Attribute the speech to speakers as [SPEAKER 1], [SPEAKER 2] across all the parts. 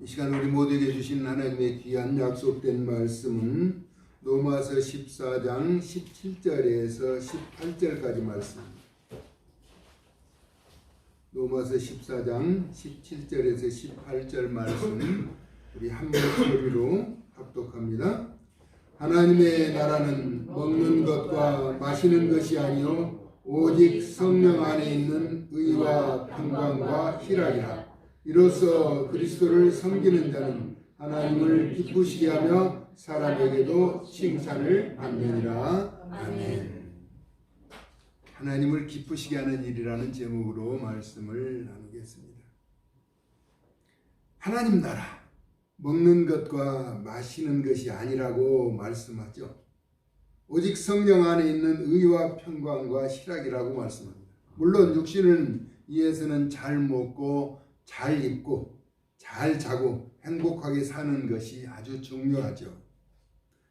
[SPEAKER 1] 이 시간 우리 모두에게 주신 하나님의 귀한 약속된 말씀은 로마서 14장 17절에서 18절까지 말씀입니다. 로마서 14장 17절에서 18절 말씀 우리 한 목소리로 합독합니다. 하나님의 나라는 먹는 것과 마시는 것이 아니요 오직 성령 안에 있는 의와 평강과 희락이라. 이로써 그리스도를 섬기는 자는 하나님을 기쁘시게 하며 사람에게도 칭찬을 받느니라. 아멘. 하나님을 기쁘시게 하는 일이라는 제목으로 말씀을 나누겠습니다. 하나님 나라, 먹는 것과 마시는 것이 아니라고 말씀하죠. 오직 성령 안에 있는 의와 평강과 희락이라고 말씀합니다. 물론 육신은 이에서는 잘 먹고 잘 입고 잘 자고 행복하게 사는 것이 아주 중요하죠.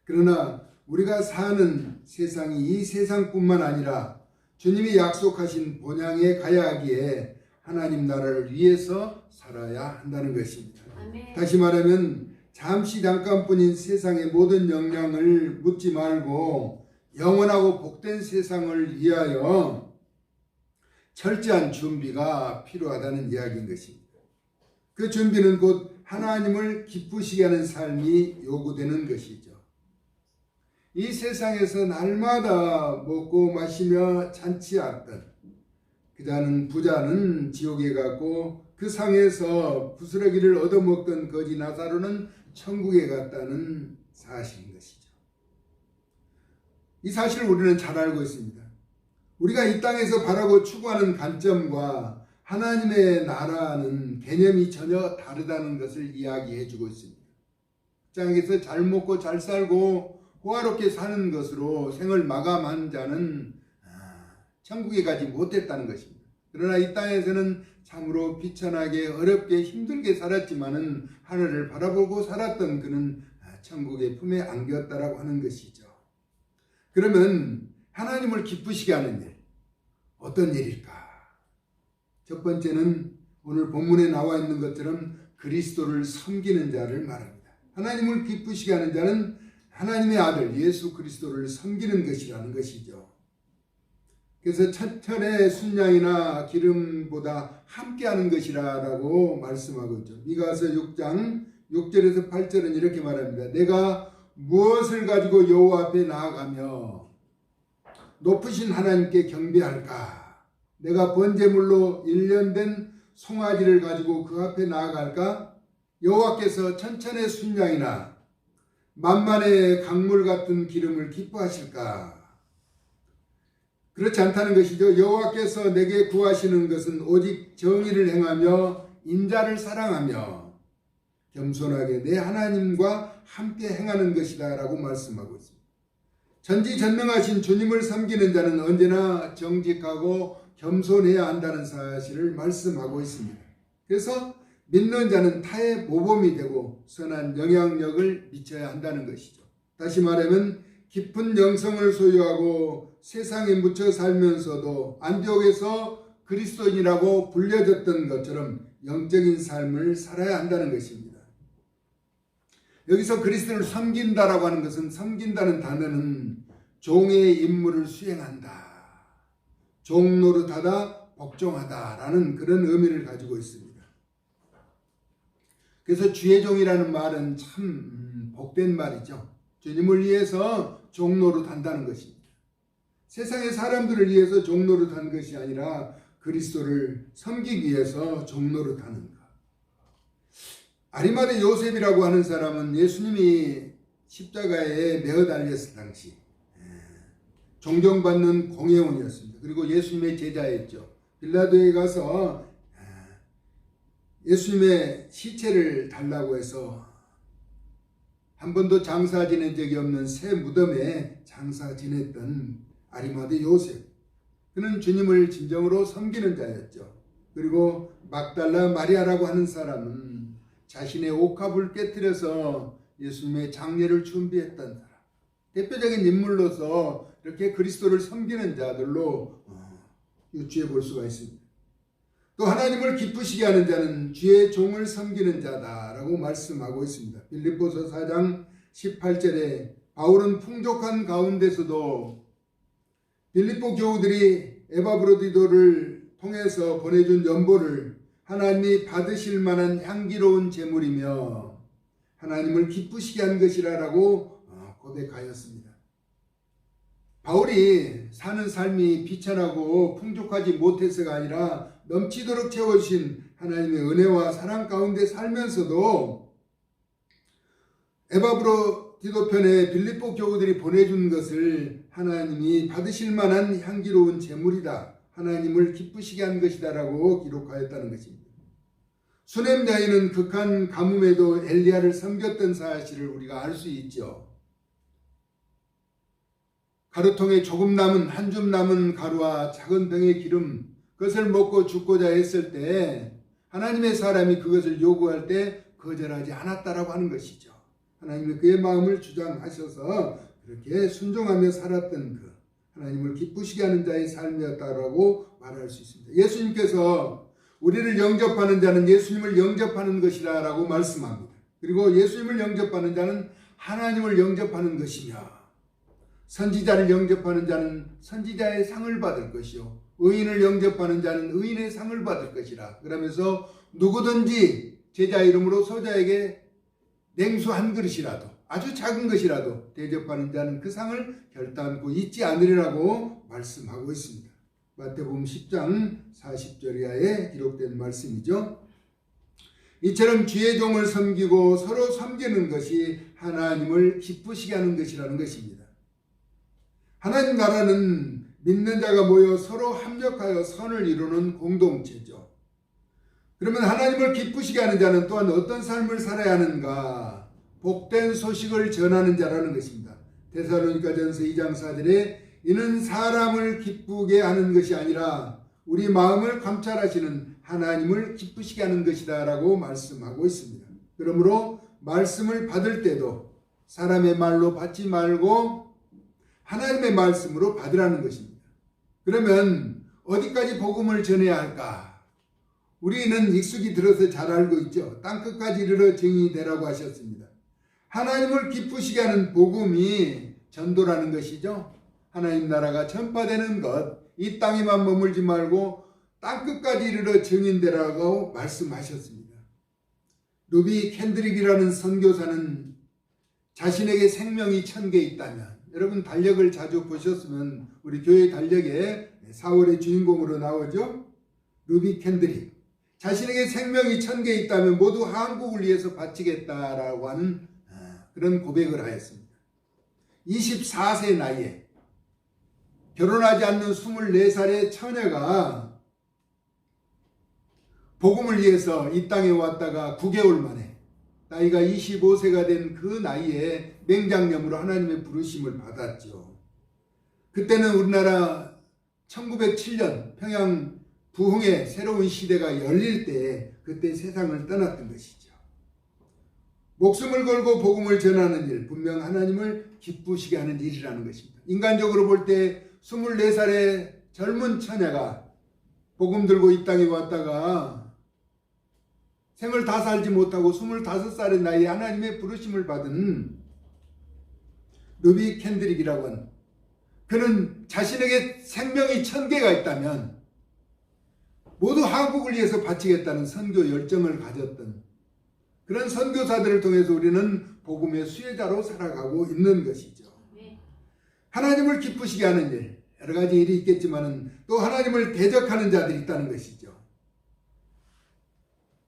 [SPEAKER 1] 그러나 우리가 사는 세상이 이 세상뿐만 아니라 주님이 약속하신 본향에 가야 하기에 하나님 나라를 위해서 살아야 한다는 것입니다. 아멘. 다시 말하면 잠시 잠깐뿐인 세상의 모든 영향을 묻지 말고 영원하고 복된 세상을 위하여 철저한 준비가 필요하다는 이야기인 것입니다. 그 준비는 곧 하나님을 기쁘시게 하는 삶이 요구되는 것이죠. 이 세상에서 날마다 먹고 마시며 잔치하던 그자는 부자는 지옥에 갔고 그 상에서 부스러기를 얻어먹던 거지 나사로는 천국에 갔다는 사실인 것이죠. 이 사실을 우리는 잘 알고 있습니다. 우리가 이 땅에서 바라고 추구하는 관점과 하나님의 나라는 개념이 전혀 다르다는 것을 이야기해 주고 있습니다. 이 땅에서 잘 먹고 잘 살고 호화롭게 사는 것으로 생을 마감한 자는 천국에 가지 못했다는 것입니다. 그러나 이 땅에서는 참으로 비천하게 어렵게 힘들게 살았지만은 하늘을 바라보고 살았던 그는 천국의 품에 안겼다라고 하는 것이죠. 그러면 하나님을 기쁘시게 하는 일, 어떤 일일까? 첫 번째는 오늘 본문에 나와 있는 것처럼 그리스도를 섬기는 자를 말합니다. 하나님을 기쁘시게 하는 자는 하나님의 아들 예수 그리스도를 섬기는 것이라는 것이죠. 그래서 첫철의 순양이나 기름보다 함께하는 것이라고 말씀하고 있죠. 미가서 6장 6절에서 8절은 이렇게 말합니다. 내가 무엇을 가지고 여호와 앞에 나아가며 높으신 하나님께 경배할까? 내가 번제물로 1년 된 송아지를 가지고 그 앞에 나아갈까? 여호와께서 천천의 순양이나 만만의 강물 같은 기름을 기뻐하실까? 그렇지 않다는 것이죠. 여호와께서 내게 구하시는 것은 오직 정의를 행하며 인자를 사랑하며 겸손하게 내 하나님과 함께 행하는 것이다 라고 말씀하고 있습니다. 전지전능하신 주님을 섬기는 자는 언제나 정직하고 겸손해야 한다는 사실을 말씀하고 있습니다. 그래서 믿는 자는 타의 모범이 되고 선한 영향력을 미쳐야 한다는 것이죠. 다시 말하면 깊은 영성을 소유하고 세상에 묻혀 살면서도 안디옥에서 그리스도인이라고 불려졌던 것처럼 영적인 삶을 살아야 한다는 것입니다. 여기서 그리스도를 섬긴다라고 하는 것은 섬긴다는 단어는 종의 임무를 수행한다, 종 노릇하다, 복종하다라는 그런 의미를 가지고 있습니다. 그래서 주의 종이라는 말은 참 복된 말이죠. 주님을 위해서 종 노릇한다는 것입니다. 세상의 사람들을 위해서 종 노릇하는 것이 아니라 그리스도를 섬기기 위해서 종 노릇하는 것. 아리마대 요셉이라고 하는 사람은 예수님이 십자가에 매어 달렸을 당시 존경받는 공회원이었습니다. 그리고 예수님의 제자였죠. 빌라도에 가서 예수님의 시체를 달라고 해서 한 번도 장사 지낸 적이 없는 새 무덤에 장사 지냈던 아리마대 요셉. 그는 주님을 진정으로 섬기는 자였죠. 그리고 막달라 마리아라고 하는 사람은 자신의 옥합을 깨뜨려서 예수님의 장례를 준비했던 사람. 대표적인 인물로서 이렇게 그리스도를 섬기는 자들로 유추해 볼 수가 있습니다. 또 하나님을 기쁘시게 하는 자는 주의 종을 섬기는 자다라고 말씀하고 있습니다. 빌립보서 4장 18절에 바울은 풍족한 가운데서도 빌립보 교우들이 에바브로디도를 통해서 보내준 연보를 하나님이 받으실 만한 향기로운 제물이며 하나님을 기쁘시게 한 것이라고 고백하였습니다. 바울이 사는 삶이 비천하고 풍족하지 못해서가 아니라 넘치도록 채워주신 하나님의 은혜와 사랑 가운데 살면서도 에바브로디도 편에 빌립보 교우들이 보내준 것을 하나님이 받으실 만한 향기로운 제물이다, 하나님을 기쁘시게 한 것이다라고 기록하였다는 것입니다. 수넴 여인은 극한 가뭄에도 엘리야를 섬겼던 사실을 우리가 알 수 있죠. 가루통에 조금 남은 한 줌 남은 가루와 작은 병의 기름, 그것을 먹고 죽고자 했을 때 하나님의 사람이 그것을 요구할 때 거절하지 않았다라고 하는 것이죠. 하나님이 그의 마음을 주장하셔서 그렇게 순종하며 살았던 그 하나님을 기쁘시게 하는 자의 삶이었다라고 말할 수 있습니다. 예수님께서 우리를 영접하는 자는 예수님을 영접하는 것이라 라고 말씀합니다. 그리고 예수님을 영접하는 자는 하나님을 영접하는 것이며, 선지자를 영접하는 자는 선지자의 상을 받을 것이요 의인을 영접하는 자는 의인의 상을 받을 것이라. 그러면서 누구든지 제자 이름으로 소자에게 냉수 한 그릇이라도, 아주 작은 것이라도 대접하는 자는 그 상을 결단코 잊지 않으리라고 말씀하고 있습니다. 마태복음 10장 40절 이하에 기록된 말씀이죠. 이처럼 주의 종을 섬기고 서로 섬기는 것이 하나님을 기쁘시게 하는 것이라는 것입니다. 하나님 나라는 믿는 자가 모여 서로 합력하여 선을 이루는 공동체죠. 그러면 하나님을 기쁘시게 하는 자는 또한 어떤 삶을 살아야 하는가? 복된 소식을 전하는 자라는 것입니다. 데살로니가전서 2장 4절에 이는 사람을 기쁘게 하는 것이 아니라 우리 마음을 감찰하시는 하나님을 기쁘시게 하는 것이다 라고 말씀하고 있습니다. 그러므로 말씀을 받을 때도 사람의 말로 받지 말고 하나님의 말씀으로 받으라는 것입니다. 그러면 어디까지 복음을 전해야 할까? 우리는 익숙이 들어서 잘 알고 있죠. 땅끝까지 이르러 증인이 되라고 하셨습니다. 하나님을 기쁘시게 하는 복음이 전도라는 것이죠. 하나님 나라가 전파되는 것, 이 땅에만 머물지 말고 땅끝까지 이르러 증인되라고 말씀하셨습니다. 루비 캔드릭이라는 선교사는 자신에게 생명이 1000개 있다면, 여러분 달력을 자주 보셨으면 우리 교회 달력에 4월의 주인공으로 나오죠. 루비 캔드릭. 자신에게 생명이 1000개 있다면 모두 한국을 위해서 바치겠다라고 하는 그런 고백을 하였습니다. 24세 나이에 결혼하지 않는 24살의 처녀가 복음을 위해서 이 땅에 왔다가 9개월 만에 나이가 25세가 된 그 나이에 맹장염으로 하나님의 부르심을 받았죠. 그때는 우리나라 1907년 평양 부흥의 새로운 시대가 열릴 때 그때 세상을 떠났던 것이죠. 목숨을 걸고 복음을 전하는 일, 분명 하나님을 기쁘시게 하는 일이라는 것입니다. 인간적으로 볼 때 24살의 젊은 처녀가 복음 들고 이 땅에 왔다가 생을 다 살지 못하고 25살의 나이에 하나님의 부르심을 받은 루비 캔드릭이라고 하는, 그는 자신에게 생명이 1000개가 있다면 모두 한국을 위해서 바치겠다는 선교 열정을 가졌던 그런 선교사들을 통해서 우리는 복음의 수혜자로 살아가고 있는 것이죠. 하나님을 기쁘시게 하는 일, 여러 가지 일이 있겠지만 또 하나님을 대적하는 자들이 있다는 것이죠.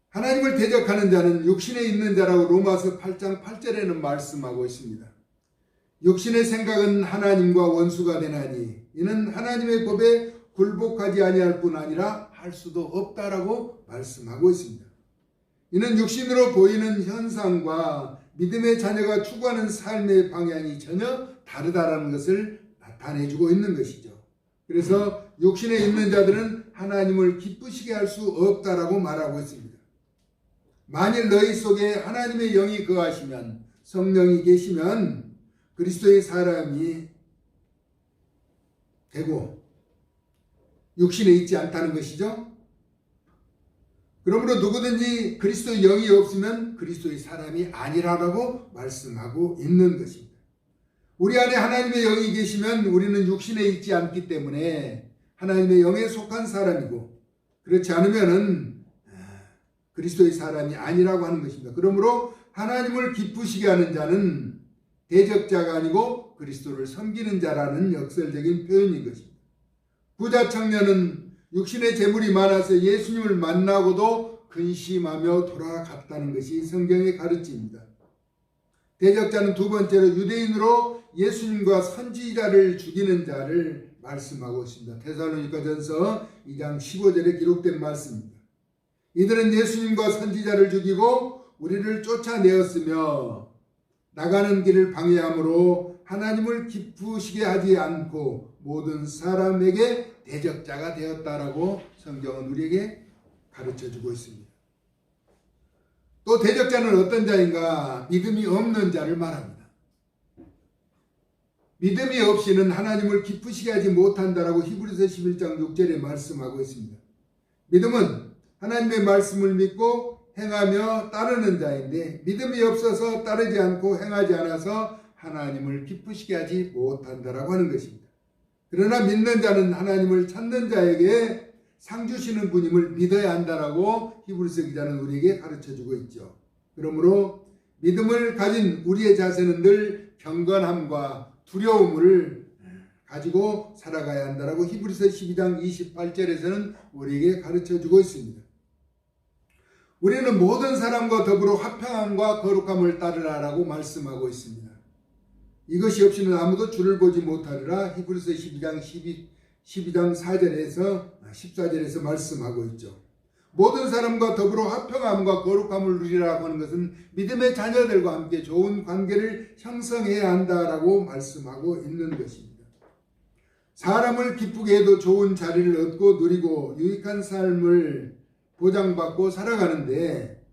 [SPEAKER 1] 하나님을 대적하는 자는 육신에 있는 자라고 로마서 8장 8절에는 말씀하고 있습니다. 육신의 생각은 하나님과 원수가 되나니 이는 하나님의 법에 굴복하지 아니할 뿐 아니라 할 수도 없다라고 말씀하고 있습니다. 이는 육신으로 보이는 현상과 믿음의 자녀가 추구하는 삶의 방향이 전혀 다르다라는 것을 나타내주고 있는 것이죠. 그래서 육신에 있는 자들은 하나님을 기쁘시게 할 수 없다라고 말하고 있습니다. 만일 너희 속에 하나님의 영이 거하시면, 성령이 계시면 그리스도의 사람이 되고 육신에 있지 않다는 것이죠. 그러므로 누구든지 그리스도의 영이 없으면 그리스도의 사람이 아니라고 말씀하고 있는 것입니다. 우리 안에 하나님의 영이 계시면 우리는 육신에 있지 않기 때문에 하나님의 영에 속한 사람이고, 그렇지 않으면은 그리스도의 사람이 아니라고 하는 것입니다. 그러므로 하나님을 기쁘시게 하는 자는 대적자가 아니고 그리스도를 섬기는 자라는 역설적인 표현인 것입니다. 부자 청년은 육신의 재물이 많아서 예수님을 만나고도 근심하며 돌아갔다는 것이 성경의 가르침입니다. 대적자는 두 번째로 유대인으로 예수님과 선지자를 죽이는 자를 말씀하고 있습니다. 데살로니가전서 2장 15절에 기록된 말씀입니다. 이들은 예수님과 선지자를 죽이고 우리를 쫓아내었으며 나가는 길을 방해함으로 하나님을 기쁘시게 하지 않고 모든 사람에게 대적자가 되었다라고 성경은 우리에게 가르쳐주고 있습니다. 또 대적자는 어떤 자인가? 믿음이 없는 자를 말합니다. 믿음이 없이는 하나님을 기쁘시게 하지 못한다라고 히브리서 11장 6절에 말씀하고 있습니다. 믿음은 하나님의 말씀을 믿고 행하며 따르는 자인데, 믿음이 없어서 따르지 않고 행하지 않아서 하나님을 기쁘시게 하지 못한다라고 하는 것입니다. 그러나 믿는 자는 하나님을 찾는 자에게 상 주시는 분임을 믿어야 한다라고 히브리서 기자는 우리에게 가르쳐주고 있죠. 그러므로 믿음을 가진 우리의 자세는 늘 경건함과 두려움을 가지고 살아가야 한다라고 히브리서 12장 28절에서는 우리에게 가르쳐주고 있습니다. 우리는 모든 사람과 더불어 화평함과 거룩함을 따르라라고 말씀하고 있습니다. 이것이 없이는 아무도 주를 보지 못하리라 히브리서 12장 4절에서 14절에서 말씀하고 있죠. 모든 사람과 더불어 화평함과 거룩함을 누리라고 하는 것은 믿음의 자녀들과 함께 좋은 관계를 형성해야 한다라고 말씀하고 있는 것입니다. 사람을 기쁘게 해도 좋은 자리를 얻고 누리고 유익한 삶을 보장받고 살아가는데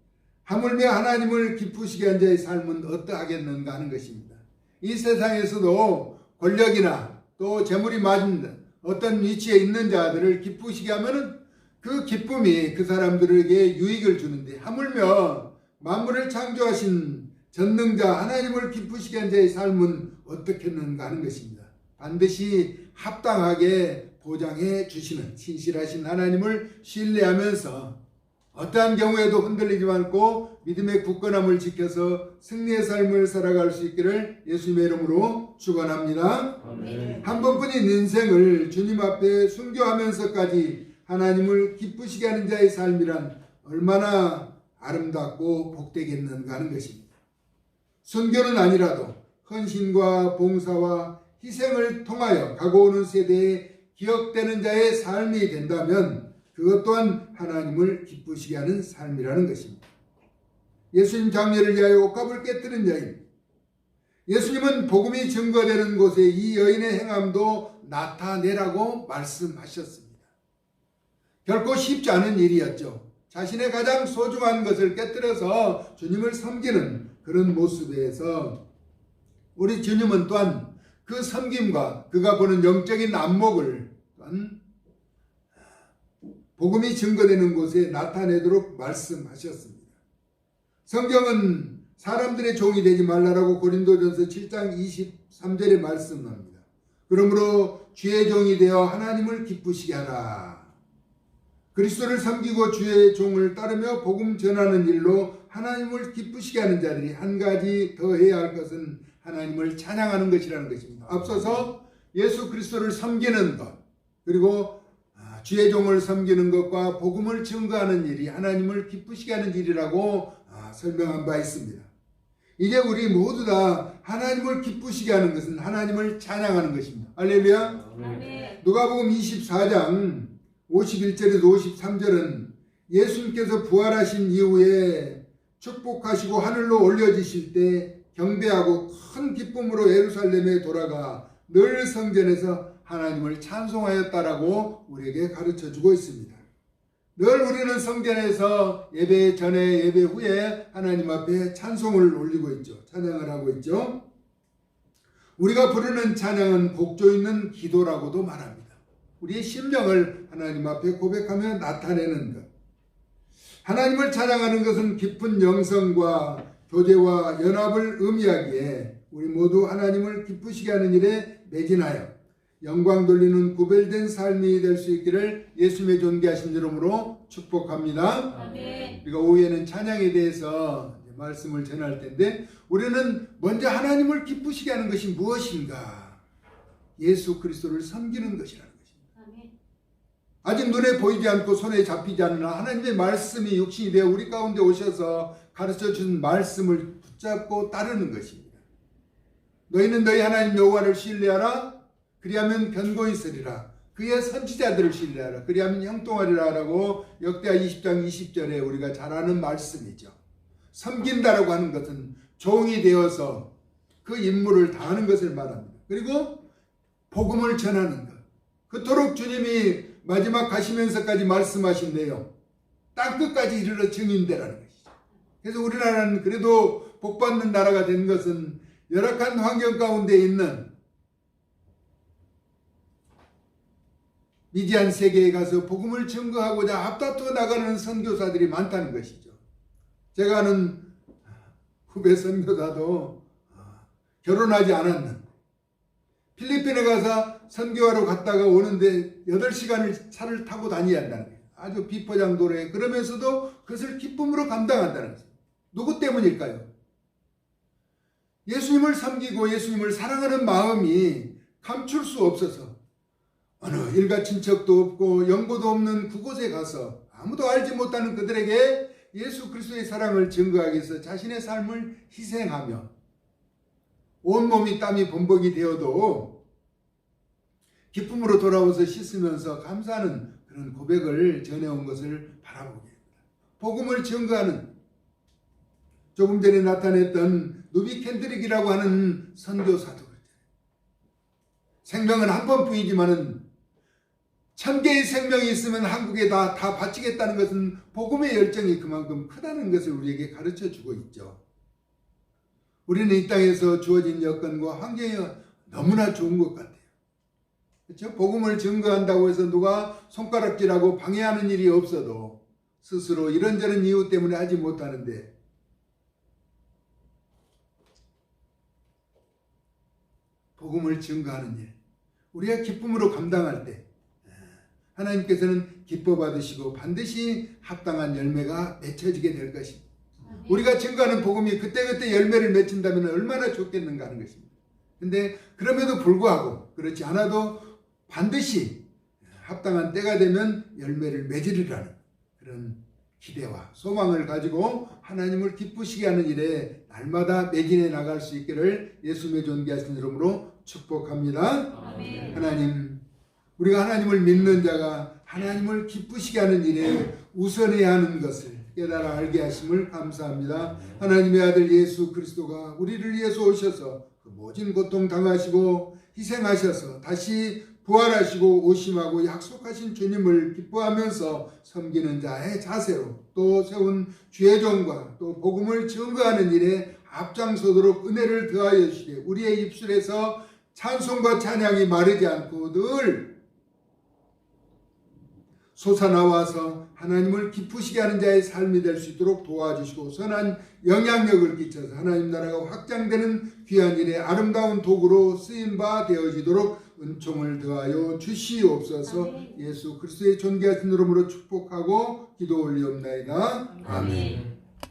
[SPEAKER 1] 하물며 하나님을 기쁘시게 한 자의 삶은 어떠하겠는가 하는 것입니다. 이 세상에서도 권력이나 또 재물이 맞은 어떤 위치에 있는 자들을 기쁘시게 하면은 그 기쁨이 그 사람들에게 유익을 주는데, 하물며 만물을 창조하신 전능자 하나님을 기쁘시게 한 자의 삶은 어떻겠는가 하는 것입니다. 반드시 합당하게 보장해 주시는 신실하신 하나님을 신뢰하면서 어떠한 경우에도 흔들리지 않고 믿음의 굳건함을 지켜서 승리의 삶을 살아갈 수 있기를 예수님의 이름으로 축원합니다.
[SPEAKER 2] 아멘.
[SPEAKER 1] 한 번뿐인 인생을 주님 앞에 순교하면서까지 하나님을 기쁘시게 하는 자의 삶이란 얼마나 아름답고 복되겠는가 하는 것입니다. 순교는 아니라도 헌신과 봉사와 희생을 통하여 가고 오는 세대에 기억되는 자의 삶이 된다면 그것 또한 하나님을 기쁘시게 하는 삶이라는 것입니다. 예수님 장례를 위하여 옷값을 깨뜨린 자입니다. 예수님은 복음이 증거되는 곳에 이 여인의 행함도 나타내라고 말씀하셨습니다. 결코 쉽지 않은 일이었죠. 자신의 가장 소중한 것을 깨뜨려서 주님을 섬기는 그런 모습에서 우리 주님은 또한 그 섬김과 그가 보는 영적인 안목을 또한 복음이 증거되는 곳에 나타내도록 말씀하셨습니다. 성경은 사람들의 종이 되지 말라라고 고린도전서 7장 23절에 말씀합니다. 그러므로 주의 종이 되어 하나님을 기쁘시게 하라. 그리스도를 섬기고 주의 종을 따르며 복음 전하는 일로 하나님을 기쁘시게 하는 자들이 한 가지 더 해야 할 것은 하나님을 찬양하는 것이라는 것입니다. 앞서서 예수 그리스도를 섬기는 것, 그리고 주의 종을 섬기는 것과 복음을 증거하는 일이 하나님을 기쁘시게 하는 일이라고 설명한 바 있습니다. 이제 우리 모두 다 하나님을 기쁘시게 하는 것은 하나님을 찬양하는 것입니다. 할렐루야.
[SPEAKER 2] 아멘.
[SPEAKER 1] 누가복음 24장 51절에서 53절은 예수님께서 부활하신 이후에 축복하시고 하늘로 올려지실 때 경배하고 큰 기쁨으로 예루살렘에 돌아가 늘 성전에서 하나님을 찬송하였다라고 우리에게 가르쳐주고 있습니다. 늘 우리는 성전에서 예배 전에 예배 후에 하나님 앞에 찬송을 올리고 있죠. 찬양을 하고 있죠. 우리가 부르는 찬양은 복조 있는 기도라고도 말합니다. 우리의 심령을 하나님 앞에 고백하며 나타내는 것. 하나님을 찬양하는 것은 깊은 영성과 교제와 연합을 의미하기에 우리 모두 하나님을 기쁘시게 하는 일에 매진하여 영광 돌리는 구별된 삶이 될 수 있기를 예수님의 존귀하신 이름으로 축복합니다.
[SPEAKER 2] 아멘.
[SPEAKER 1] 우리가 오후에는 찬양에 대해서 말씀을 전할 텐데, 우리는 먼저 하나님을 기쁘시게 하는 것이 무엇인가? 예수 그리스도를 섬기는 것이라는 것입니다.
[SPEAKER 2] 아멘.
[SPEAKER 1] 아직 눈에 보이지 않고 손에 잡히지 않는 하나님의 말씀이 육신이 되어 우리 가운데 오셔서 가르쳐 준 말씀을 붙잡고 따르는 것입니다. 너희는 너희 하나님 여호와를 신뢰하라. 그리하면 견고히 서리라. 그의 선지자들을 신뢰하라. 그리하면 형통하리라 라고 역대하 20장 20절에 우리가 잘 아는 말씀이죠. 섬긴다라고 하는 것은 종이 되어서 그 임무를 다하는 것을 말합니다. 그리고 복음을 전하는 것. 그토록 주님이 마지막 가시면서까지 말씀하신 내용, 땅끝까지 이르러 증인되라는 것이죠. 그래서 우리나라는 그래도 복받는 나라가 된 것은 열악한 환경 가운데 있는 미디안 세계에 가서 복음을 증거하고자 앞다투어 나가는 선교사들이 많다는 것이죠. 제가 아는 후배 선교사도 결혼하지 않았는데 필리핀에 가서 선교하러 갔다가 오는데 8시간을 차를 타고 다녀야 한다는 거예요. 아주 비포장도로에. 그러면서도 그것을 기쁨으로 감당한다는 거예요. 누구 때문일까요? 예수님을 섬기고 예수님을 사랑하는 마음이 감출 수 없어서 어느 일가 친척도 없고 연고도 없는 그곳에 가서 아무도 알지 못하는 그들에게 예수 그리스도의 사랑을 증거하기 위해서 자신의 삶을 희생하며 온몸이 땀이 범벅이 되어도 기쁨으로 돌아와서 씻으면서 감사하는 그런 고백을 전해온 것을 바라보게 됩니다. 복음을 증거하는, 조금 전에 나타냈던 누비 캔드릭이라고 하는 선교사도 그렇죠. 생명은 한 번뿐이지만은 1000개의 생명이 있으면 한국에 다 바치겠다는 것은 복음의 열정이 그만큼 크다는 것을 우리에게 가르쳐 주고 있죠. 우리는 이 땅에서 주어진 여건과 환경이 너무나 좋은 것 같아요. 그렇죠? 복음을 증거한다고 해서 누가 손가락질하고 방해하는 일이 없어도 스스로 이런저런 이유 때문에 하지 못하는데, 복음을 증거하는 일, 우리가 기쁨으로 감당할 때 하나님께서는 기뻐 받으시고 반드시 합당한 열매가 맺혀지게 될 것입니다. 우리가 증거하는 복음이 그때그때 열매를 맺힌다면 얼마나 좋겠는가 하는 것입니다. 근데 그럼에도 불구하고 그렇지 않아도 반드시 합당한 때가 되면 열매를 맺으리라는 그런 기대와 소망을 가지고 하나님을 기쁘시게 하는 일에 날마다 매진해 나갈 수 있기를 예수님의 존귀하신 이름으로 축복합니다.
[SPEAKER 2] 아멘.
[SPEAKER 1] 하나님, 우리가 하나님을 믿는 자가 하나님을 기쁘시게 하는 일에 우선해야 하는 것을 깨달아 알게 하심을 감사합니다. 하나님의 아들 예수 그리스도가 우리를 위해서 오셔서 그 모진 고통 당하시고 희생하셔서 다시 부활하시고 오심하고 약속하신 주님을 기뻐하면서 섬기는 자의 자세로 또 세운 주의 종과 또 복음을 증거하는 일에 앞장서도록 은혜를 더하여 주시되 우리의 입술에서 찬송과 찬양이 마르지 않고 늘 솟아나와서 하나님을 기쁘시게 하는 자의 삶이 될 수 있도록 도와주시고 선한 영향력을 끼쳐서 하나님 나라가 확장되는 귀한 일에 아름다운 도구로 쓰임바 되어지도록 은총을 더하여 주시옵소서.
[SPEAKER 2] 아멘.
[SPEAKER 1] 예수 그리스도의 존귀하신 이름으로 축복하고 기도 올리옵나이다.
[SPEAKER 2] 아멘.